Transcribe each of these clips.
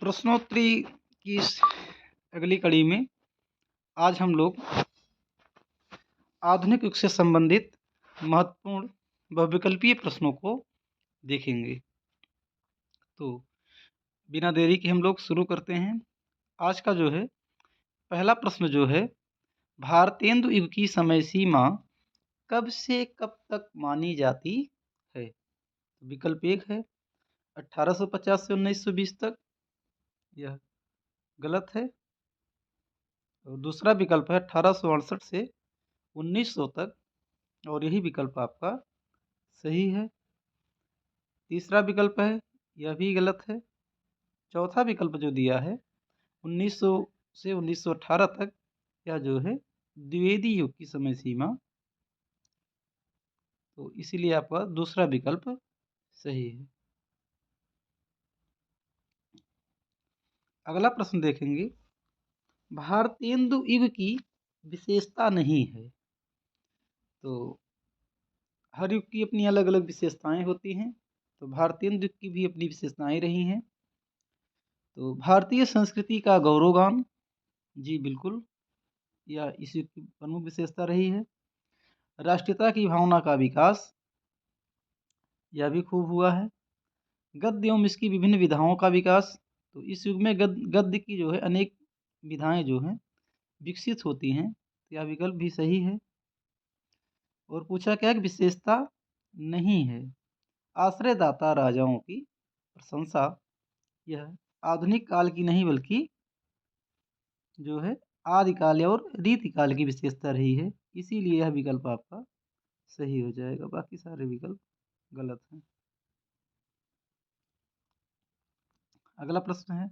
प्रश्नोत्तरी की इस अगली कड़ी में आज हम लोग आधुनिक युग से संबंधित महत्वपूर्ण बहुविकल्पीय प्रश्नों को देखेंगे। तो बिना देरी के हम लोग शुरू करते हैं। आज का जो है पहला प्रश्न जो है, भारतेंदु युग की समय सीमा कब से कब तक मानी जाती है? विकल्प एक है 1850 से 1920 तक, यह गलत है। और दूसरा विकल्प है 1868 से 1900 तक, और यही विकल्प आपका सही है। तीसरा विकल्प है, यह भी गलत है। चौथा विकल्प जो दिया है 1900 से 1918 तक, यह जो है द्विवेदी युग की समय सीमा, तो इसीलिए आपका दूसरा विकल्प सही है। अगला प्रश्न देखेंगे, भारतेंदु युग की विशेषता नहीं है। तो हर युग की अपनी अलग अलग विशेषताएं होती हैं, तो भारतेंदु युग की भी अपनी विशेषताएं रही हैं। तो भारतीय संस्कृति का गौरवगान, जी बिल्कुल, यह इस युग की प्रमुख विशेषता रही है। राष्ट्रीयता की भावना का विकास, यह भी खूब हुआ है। गद्य एवं इसकी विभिन्न विधाओं का विकास, तो इस युग में गद्य की जो है अनेक विधाएं जो हैं विकसित होती हैं, तो यह विकल्प भी सही है। और पूछा क्या कि विशेषता नहीं है, आश्रयदाता राजाओं की प्रशंसा, यह आधुनिक काल की नहीं बल्कि जो है आदिकाल और रीतिकाल की विशेषता रही है, इसीलिए यह विकल्प आपका सही हो जाएगा। बाकी सारे विकल्प गलत हैं। अगला प्रश्न है,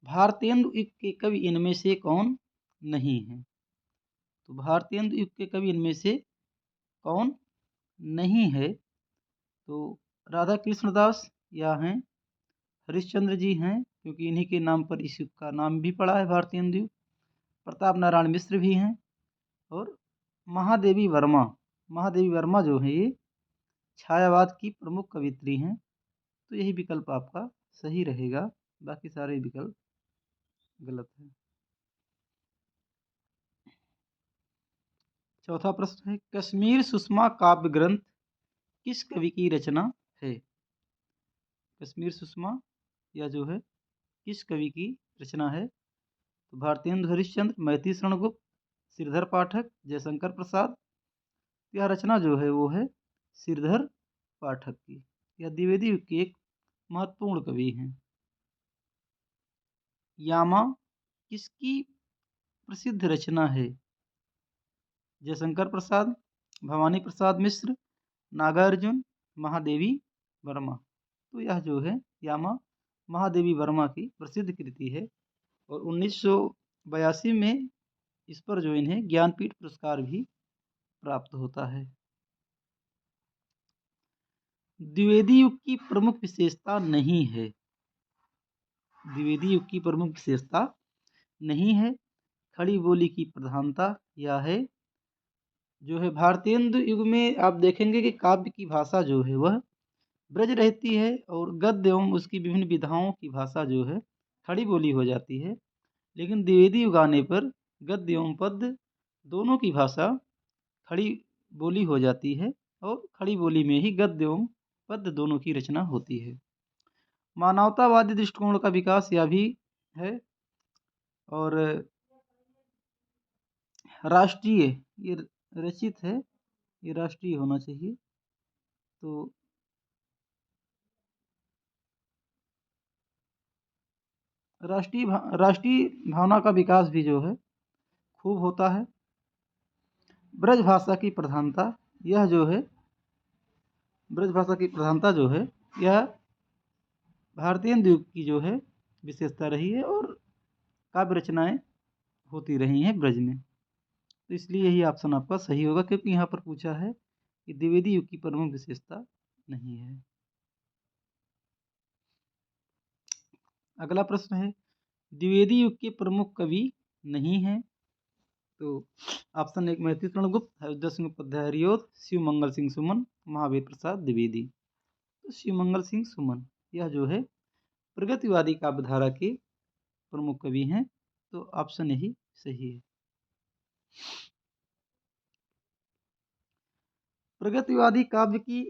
भारतेंदु युग के कवि इनमें से कौन नहीं है? तो भारतेंदु युग के कवि इनमें से कौन नहीं है? तो राधा कृष्ण दास या हैं, हरिश्चंद्र जी हैं, क्योंकि इन्हीं के नाम पर इस युग का नाम भी पड़ा है भारतेंदु युग। प्रताप नारायण मिश्र भी हैं, और महादेवी वर्मा, महादेवी वर्मा जो है ये छायावाद की प्रमुख कवित्री हैं, तो यही विकल्प आपका सही रहेगा। बाकी सारे विकल्प गलत हैं। चौथा प्रश्न है, कश्मीर सुषमा काव्य ग्रंथ किस कवि की रचना है? कश्मीर सुषमा यह जो है किस कवि की रचना है? तो भारतेंदु हरिश्चंद्र, मैथिली शरण गुप्त, श्रीधर पाठक, जयशंकर प्रसाद, यह रचना जो है वो है श्रीधर पाठक की। यह द्विवेदी युग के एक महत्वपूर्ण कवि हैं। यामा किसकी प्रसिद्ध रचना है? जयशंकर प्रसाद, भवानी प्रसाद मिश्र, नागार्जुन, महादेवी वर्मा, तो यह जो है यामा महादेवी वर्मा की प्रसिद्ध कृति है, और 1982 में इस पर जो इन्हें ज्ञानपीठ पुरस्कार भी प्राप्त होता है। द्विवेदी युग की प्रमुख विशेषता नहीं है। द्विवेदी युग की प्रमुख विशेषता नहीं है, खड़ी बोली की प्रधानता, यह है जो है भारतेंदु युग में आप देखेंगे कि काव्य की भाषा जो है वह ब्रज रहती है, और गद्य एवं उसकी विभिन्न विधाओं की भाषा जो है खड़ी बोली हो जाती है। लेकिन द्विवेदी युग आने पर गद्य एवं पद्य दोनों की भाषा खड़ी बोली हो जाती है, और खड़ी बोली में ही गद्य एवं पद्य दोनों की रचना होती है। मानवतावादी दृष्टिकोण का विकास यह भी है, और राष्ट्रीय, ये रचित है, ये राष्ट्रीय होना चाहिए। तो राष्ट्रीय भावना का विकास भी जो है खूब होता है। ब्रज भाषा की प्रधानता, यह जो है ब्रज भाषा की प्रधानता जो है यह भारतीय द्वीप की जो है विशेषता रही है, और काव्य रचनाएं होती रही हैं ब्रज में, तो इसलिए यही ऑप्शन आपका सही होगा, क्योंकि यहाँ पर पूछा है कि द्विवेदी युग की प्रमुख विशेषता नहीं है। अगला प्रश्न है, द्विवेदी युग के प्रमुख कवि नहीं है। तो ऑप्शन एक मैथिली शरण गुप्त, अयोध्या सिंह उपाध्याय हरिओद, शिव मंगल सिंह सुमन, महावीर प्रसाद द्विवेदी। तो शिव मंगल सिंह सुमन यह जो है प्रगतिवादी काव्यधारा के प्रमुख कवि हैं। तो ऑप्शन यही सही है। प्रगतिवादी काव्य की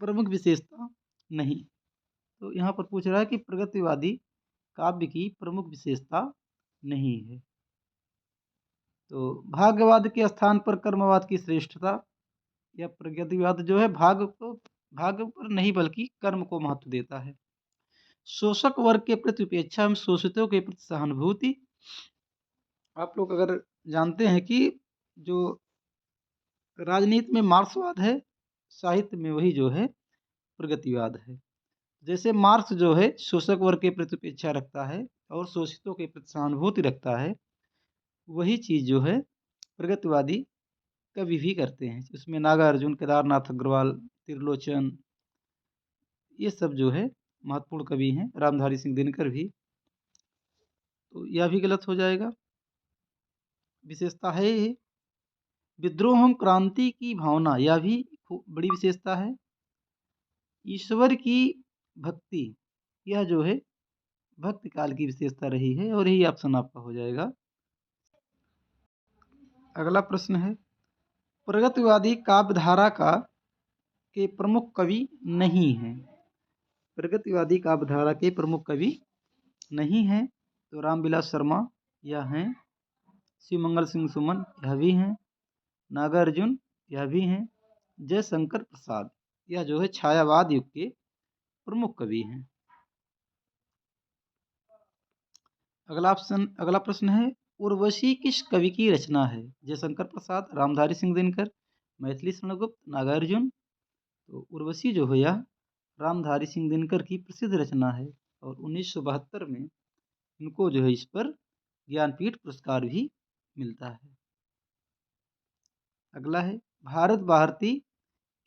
प्रमुख विशेषता नहीं। तो यहाँ पर पूछ रहा है कि प्रगतिवादी काव्य की प्रमुख विशेषता नहीं है। तो भाग्यवाद के स्थान पर कर्मवाद की श्रेष्ठता, या प्रगतिवाद जो है भाग्य पर नहीं बल्कि कर्म को महत्व देता है। शोषक वर्ग के प्रति उपेक्षा एवं शोषितों के प्रति सहानुभूति। आप लोग अगर जानते हैं कि जो राजनीति में मार्क्सवाद है, साहित्य में वही जो है प्रगतिवाद है। जैसे मार्क्स जो है शोषक वर्ग के प्रति उपेक्षा रखता है और शोषितों के प्रति सहानुभूति रखता है, वही चीज जो है प्रगतिवादी कवि भी करते हैं। उसमें नागार्जुन, केदारनाथ अग्रवाल, त्रिलोचन, ये सब जो है महत्वपूर्ण कवि हैं। रामधारी सिंह दिनकर भी। तो यह भी गलत हो जाएगा। विशेषता है ये विद्रोह एवं क्रांति की भावना, यह भी बड़ी विशेषता है। ईश्वर की भक्ति, यह जो है भक्ति काल की विशेषता रही है, और यही ऑप्शन आपका हो जाएगा। अगला प्रश्न है, प्रगतिवादी काव्यधारा के प्रमुख कवि नहीं हैं। प्रगतिवादी काव्यधारा के प्रमुख कवि नहीं हैं। तो रामविलास शर्मा यह हैं, शिवमंगल सिंह सुमन यह भी हैं, नागार्जुन यह भी हैं, जयशंकर प्रसाद यह जो है छायावाद युग के प्रमुख कवि हैं। अगला प्रश्न है, उर्वशी किस कवि की रचना है? जयशंकर प्रसाद, रामधारी सिंह दिनकर, मैथिली शरण गुप्त, नागार्जुन। तो उर्वशी जो है यह रामधारी सिंह दिनकर की प्रसिद्ध रचना है, और 1972 में इनको जो है इस पर ज्ञानपीठ पुरस्कार भी मिलता है। अगला है, भारत भारती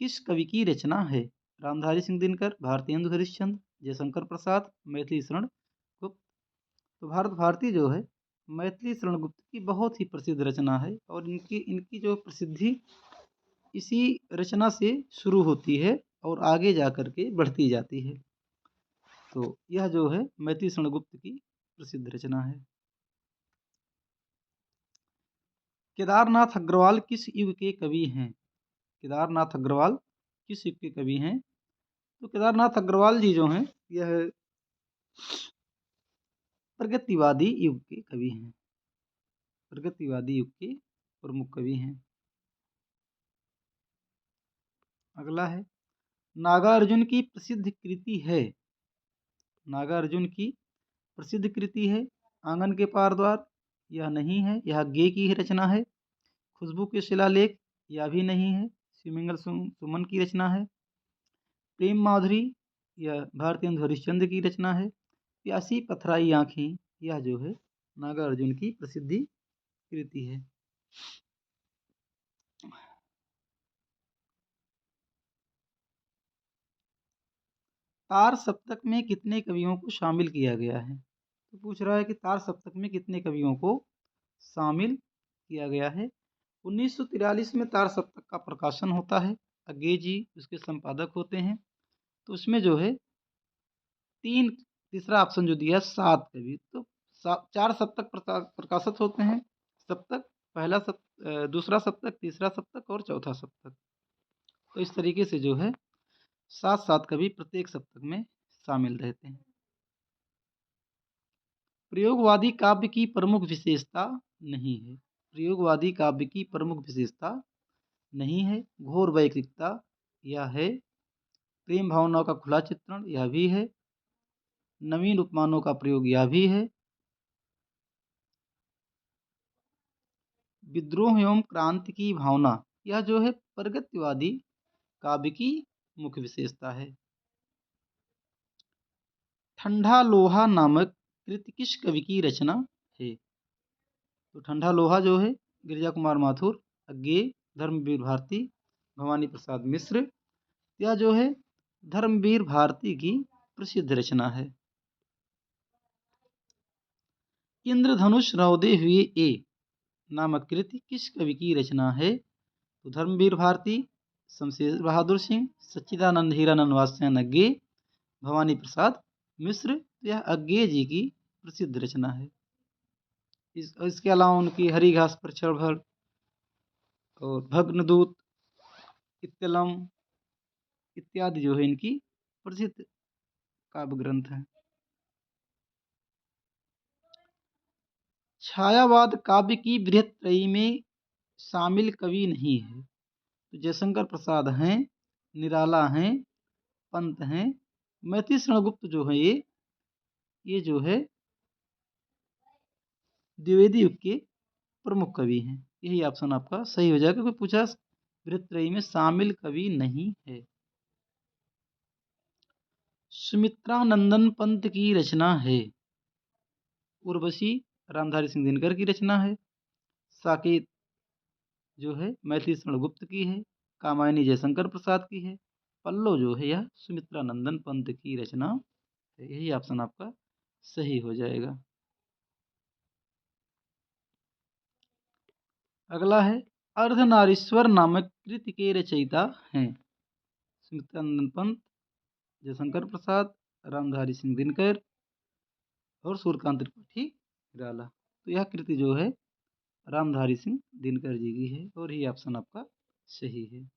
किस कवि की रचना है? रामधारी सिंह दिनकर, भारतेंदु हरिश्चंद्र, जयशंकर प्रसाद, मैथिली शरण गुप्त। तो भारत भारती जो है मैथिली शरण गुप्त की बहुत ही प्रसिद्ध रचना है, और इनकी जो प्रसिद्धि इसी रचना से शुरू होती है और आगे जा कर के बढ़ती जाती है। तो यह जो है मैथिली शरण गुप्त की प्रसिद्ध रचना है। केदारनाथ अग्रवाल किस युग के कवि हैं? केदारनाथ अग्रवाल किस युग के कवि हैं? तो केदारनाथ अग्रवाल जी जो हैं यह प्रगतिवादी युग के कवि हैं। प्रगतिवादी युग के प्रमुख कवि हैं। अगला है, नागार्जुन की प्रसिद्ध कृति है। नागार्जुन की प्रसिद्ध कृति है आंगन के पार द्वार, यह नहीं है, यह गे की रचना है। खुशबू के शिलालेख, यह भी नहीं है, शिवमंगल सुमन की रचना है। प्रेम माधुरी, यह भारतेंदु हरिश्चंद्र की रचना है। प्यासी पथराई आँखें, यह जो है नागार्जुन की प्रसिद्धि कृति है। तार सप्तक में कितने कवियों को शामिल किया गया है? तो पूछ रहा है कि तार सप्तक में कितने कवियों को शामिल किया गया है। 1943 में तार सप्तक का प्रकाशन होता है। अज्ञे जी उसके संपादक होते हैं। तो उसमें जो है तीसरा ऑप्शन जो दिया 7 कवि, तो 4 सप्तक प्रकाशित होते हैं। सप्तक, पहला दूसरा सप्तक, तीसरा सप्तक और चौथा सप्तक। तो इस तरीके से जो है 7 कवि प्रत्येक सप्तक में शामिल रहते हैं। प्रयोगवादी काव्य की प्रमुख विशेषता नहीं है। प्रयोगवादी काव्य की प्रमुख विशेषता नहीं है। घोर वैयक्तिकता, यह है। प्रेम भावनाओं का खुला चित्रण, यह भी है। नवीन उपमानों का प्रयोग, यह भी है। विद्रोह एवं क्रांति की भावना, यह जो है प्रगतिवादी काव्य की मुख्य विशेषता है। ठंडा लोहा नामक कृति किस कवि की रचना है? तो ठंडा लोहा जो है गिरिजा कुमार माथुर, अज्ञे, धर्मवीर भारती, भवानी प्रसाद मिश्र, यह जो है धर्मवीर भारती की प्रसिद्ध रचना है। इंद्रधनुष रौदे हुए ए नामक कृति किस कवि की रचना है? तो धर्मवीर भारती, शमशेर बहादुर सिंह, सच्चिदानंद हीरानंद वात्स्यायन अज्ञे, भवानी प्रसाद मिश्र। यह अज्ञे जी की प्रसिद्ध रचना है। इसके अलावा उनकी हरी घास पर चढ़ और भग्नदूत, इत्तलम इत्यादि जो है इनकी प्रसिद्ध काव्य ग्रंथ हैं। छायावाद काव्य की बृहत्त्रयी में शामिल कवि नहीं है। तो जयशंकर प्रसाद हैं, निराला हैं, पंत हैं, मैथिली शरण गुप्त जो है ये जो है द्विवेदी युग के प्रमुख कवि हैं। यही ऑप्शन आपका सही हो जाएगा, क्योंकि पूछा बृहत्त्रयी में शामिल कवि नहीं है। सुमित्रानंदन पंत की रचना है। उर्वशी रामधारी सिंह दिनकर की रचना है। साकेत जो है मैथिली शरण गुप्त की है। कामायनी जयशंकर प्रसाद की है। पल्लव जो है यह सुमित्रानंदन पंत की रचना है। यही ऑप्शन आपका सही हो जाएगा। अगला है अर्धनारीश्वर नामक कृति के रचयिता हैं। सुमित्रानंदन पंत, जयशंकर प्रसाद, रामधारी सिंह दिनकर और सूर्यकांत त्रिपाठी निराला। तो यह कृति जो है रामधारी सिंह दिनकर जी की है और ये ऑप्शन आपका सही है।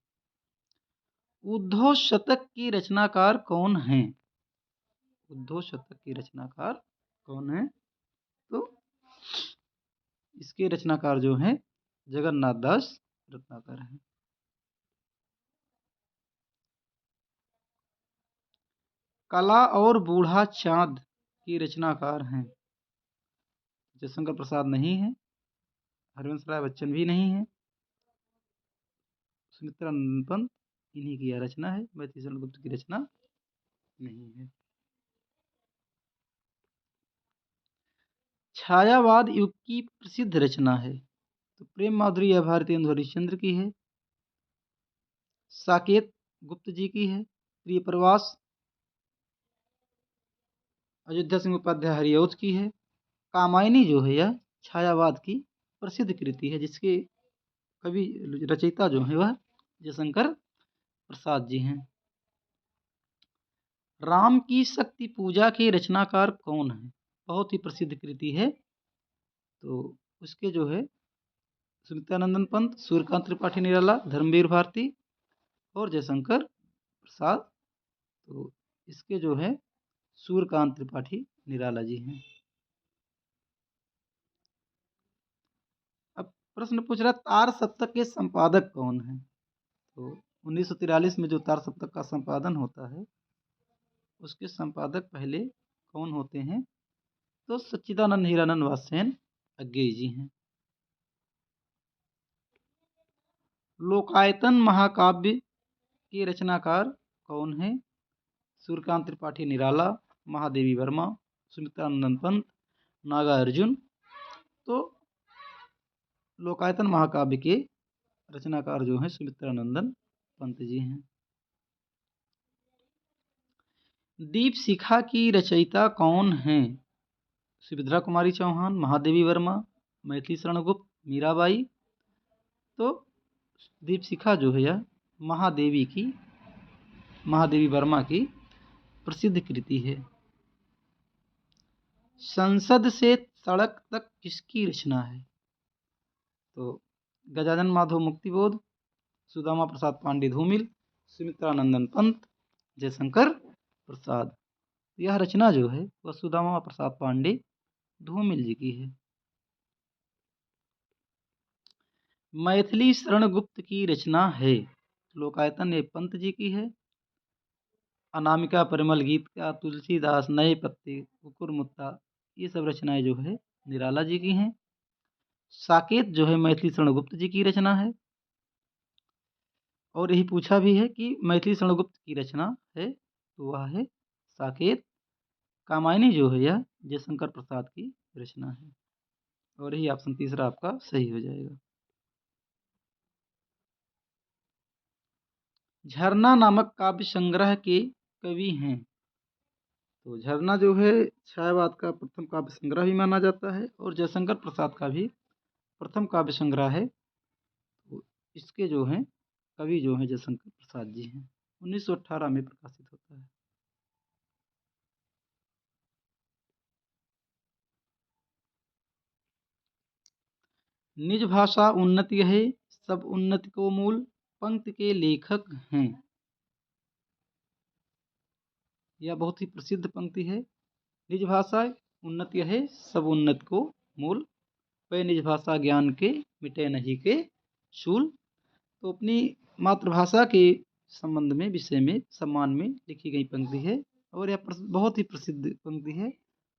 उद्धव शतक की रचनाकार कौन है? उद्धव शतक की रचनाकार कौन है? तो इसके रचनाकार जो हैं जगन्नाथ दास रत्नाकर हैं। कला और बूढ़ा चांद की रचनाकार हैं। जयशंकर प्रसाद नहीं है, हरिवंश राय बच्चन भी नहीं है, सुमित्रानंदन पंत इन्हीं की यह रचना है। मैथिली शरण गुप्त की रचना नहीं है। छायावाद युग की प्रसिद्ध रचना है। तो प्रेम माधुरी यह भारतेंदु हरिश्चंद्र की है। साकेत गुप्त जी की है। प्रिय प्रवास अयोध्या सिंह उपाध्याय हरिऔध की है। कामायनी जो है यह छायावाद की प्रसिद्ध कृति है, जिसके कवि रचयिता जो है वह जयशंकर प्रसाद जी हैं। राम की शक्ति पूजा के रचनाकार कौन है? बहुत ही प्रसिद्ध कृति है। तो उसके जो है सुमित्रानंदन पंत, सूर्यकांत त्रिपाठी निराला, धर्मवीर भारती और जयशंकर प्रसाद। तो इसके जो है सूर्यकांत त्रिपाठी निराला जी हैं। अब प्रश्न पूछ रहा तार सप्तक के संपादक कौन है? तो 1943 में जो तार सप्तक का संपादन होता है उसके संपादक पहले कौन होते हैं? तो सच्चिदानंद हीरानंद वात्स्ययन अज्ञेय जी हैं। लोकायतन महाकाव्य के रचनाकार कौन है? सूर्यकांत त्रिपाठी निराला, महादेवी वर्मा, सुमित्रानंदन पंत, नागार्जुन। तो लोकायतन महाकाव्य के रचनाकार जो हैं सुमित्रानंदन पंत जी हैं। दीप शिखा की रचयिता कौन है? सुभद्रा कुमारी चौहान, महादेवी वर्मा, मैथिली शरण गुप्त, मीराबाई। तो दीप शिखा जो है यह महादेवी वर्मा की प्रसिद्ध कृति है। संसद से सड़क तक किसकी रचना है? तो गजानन माधव मुक्तिबोध, सुदामा प्रसाद पांडे धूमिल, सुमित्रानंदन पंत, जयशंकर प्रसाद। यह रचना जो है वह सुदामा प्रसाद पांडे धूमिल जी की है। मैथिली शरण गुप्त की रचना है। लोकायतन ये पंत जी की है। अनामिका, परिमल गीत का, तुलसीदास, नए पत्ते, कुकुर मुत्ता, ये सब रचनाएं जो है निराला जी की हैं। साकेत जो है मैथिली शरण गुप्त जी की रचना है। और यही पूछा भी है कि मैथिली शरण गुप्त की रचना है, तो वह है साकेत। कामायनी जो है यह जयशंकर प्रसाद की रचना है। और यही ऑप्शन तीसरा आपका सही हो जाएगा। झरना नामक काव्य संग्रह के कवि हैं। तो झरना जो है छायावाद का प्रथम काव्य संग्रह भी माना जाता है और जयशंकर प्रसाद का भी प्रथम काव्य संग्रह है। तो इसके जो हैं कवि जो हैं जयशंकर प्रसाद जी हैं। 1918 में प्रकाशित होता है। निज भाषा उन्नति है, सब उन्नति को मूल, पंक्ति के लेखक हैं। यह बहुत ही प्रसिद्ध पंक्ति है। निज भाषा उन्नति है, सब उन्नति को मूल, वह निज भाषा ज्ञान के मिटे नहीं के शूल। तो अपनी मातृभाषा के संबंध में, विषय में, सम्मान में लिखी गई पंक्ति है और यह बहुत ही प्रसिद्ध पंक्ति है,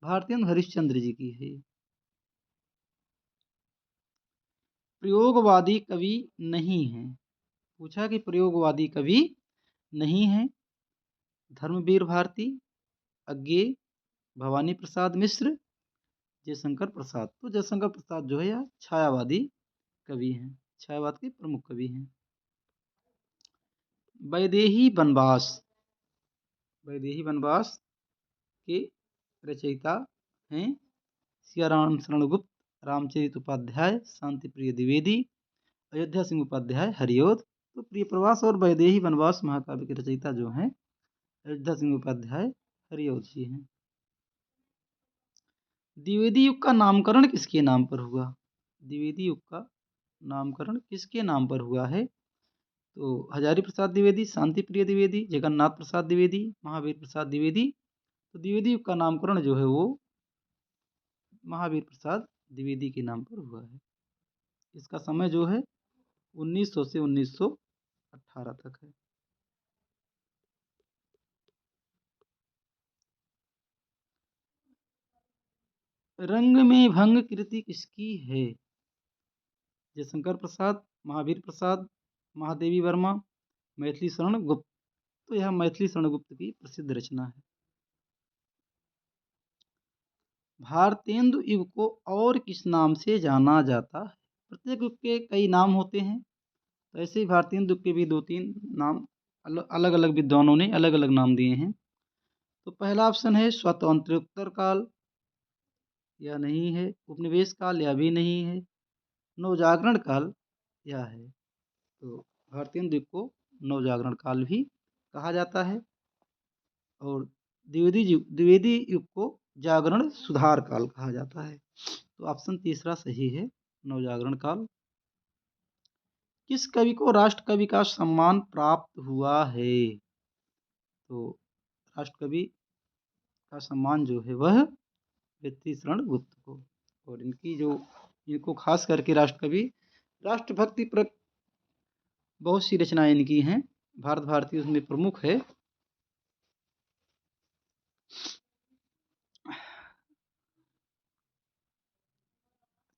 भारतेंदु हरिश्चंद्र जी की है। प्रयोगवादी कवि नहीं है। पूछा कि प्रयोगवादी कवि नहीं है। धर्मवीर भारती, अज्ञेय, भवानी प्रसाद मिश्र, जयशंकर प्रसाद। तो जयशंकर प्रसाद जो है यह छायावादी कवि हैं, छायावाद के प्रमुख कवि हैं। वैदेही वनवास, वैदेही वनवास के रचयिता हैं सियाराम शरण गुप्त, रामचरित उपाध्याय, शांति प्रिय द्विवेदी, अयोध्या सिंह उपाध्याय, हरिऔध। तो प्रिय प्रवास और वैदेही वनवास महाकाव्य के रचयिता जो हैं अयोध्या सिंह उपाध्याय, हरिऔध जी हैं। द्विवेदी युग का नामकरण किसके नाम पर हुआ? द्विवेदी युग का नामकरण किसके नाम पर हुआ है? तो हजारी प्रसाद द्विवेदी, शांति प्रिय द्विवेदी, जगन्नाथ प्रसाद द्विवेदी, महावीर प्रसाद द्विवेदी। तो द्विवेदी युग का नामकरण जो है वो महावीर प्रसाद द्विवेदी के नाम पर हुआ है। इसका समय जो है 1900 से 1918 तक है। रंग में भंग कृति किसकी है? जयशंकर प्रसाद, महावीर प्रसाद, महादेवी वर्मा, मैथिली शरण गुप्त। तो यह मैथिली शरण गुप्त की प्रसिद्ध रचना है। भारतेंदु युग को और किस नाम से जाना जाता है? प्रत्येक युग के कई नाम होते हैं, तो ऐसे ही भारतेंदु युग के भी 2-3 नाम अलग अलग विद्वानों ने अलग अलग नाम दिए हैं। तो पहला ऑप्शन है स्वातंत्र्योत्तर काल, यह नहीं है। उपनिवेश काल, यह भी नहीं है। नवजागरण काल, यह है। तो भारतेंदु युग को नवजागरण काल भी कहा जाता है और द्विवेदी युग को जागरण सुधार काल कहा जाता है। तो ऑप्शन तीसरा सही है, नवजागरण काल। किस कवि को राष्ट्र कवि का सम्मान प्राप्त हुआ है? तो राष्ट्र कवि का सम्मान जो है वह मैथिली शरण गुप्त को, और इनको खास करके राष्ट्र कवि, राष्ट्रभक्ति पर बहुत सी रचनाएं इनकी हैं, भारत भारती उसमें प्रमुख है।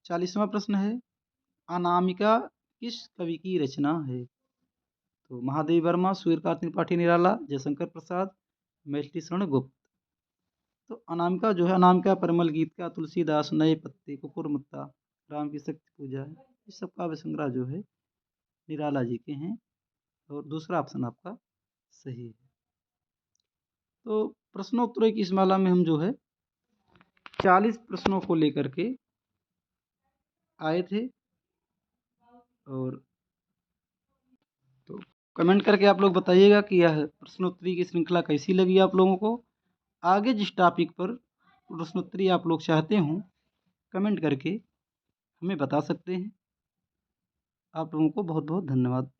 40वां प्रश्न है, अनामिका किस कवि की रचना है? तो महादेवी वर्मा, सूर्यकांत त्रिपाठी निराला, जयशंकर प्रसाद, मैथिली शरण गुप्त। तो अनामिका जो है, अनामिका परिमल गीत का, तुलसीदास, नए पत्ते, कुकुरमुत्ता, राम की शक्ति पूजा है, इस सब काव्य संग्रह जो है निराला जी के हैं और दूसरा ऑप्शन आपका सही है। तो प्रश्नोत्तरों की इस माला में हम जो है 40 प्रश्नों को लेकर के आए थे, और तो कमेंट करके आप लोग बताइएगा कि यह प्रश्नोत्तरी की श्रृंखला कैसी लगी आप लोगों को। आगे जिस टॉपिक पर प्रश्नोत्तरी आप लोग चाहते हों, कमेंट करके हमें बता सकते हैं। आप लोगों को बहुत बहुत धन्यवाद।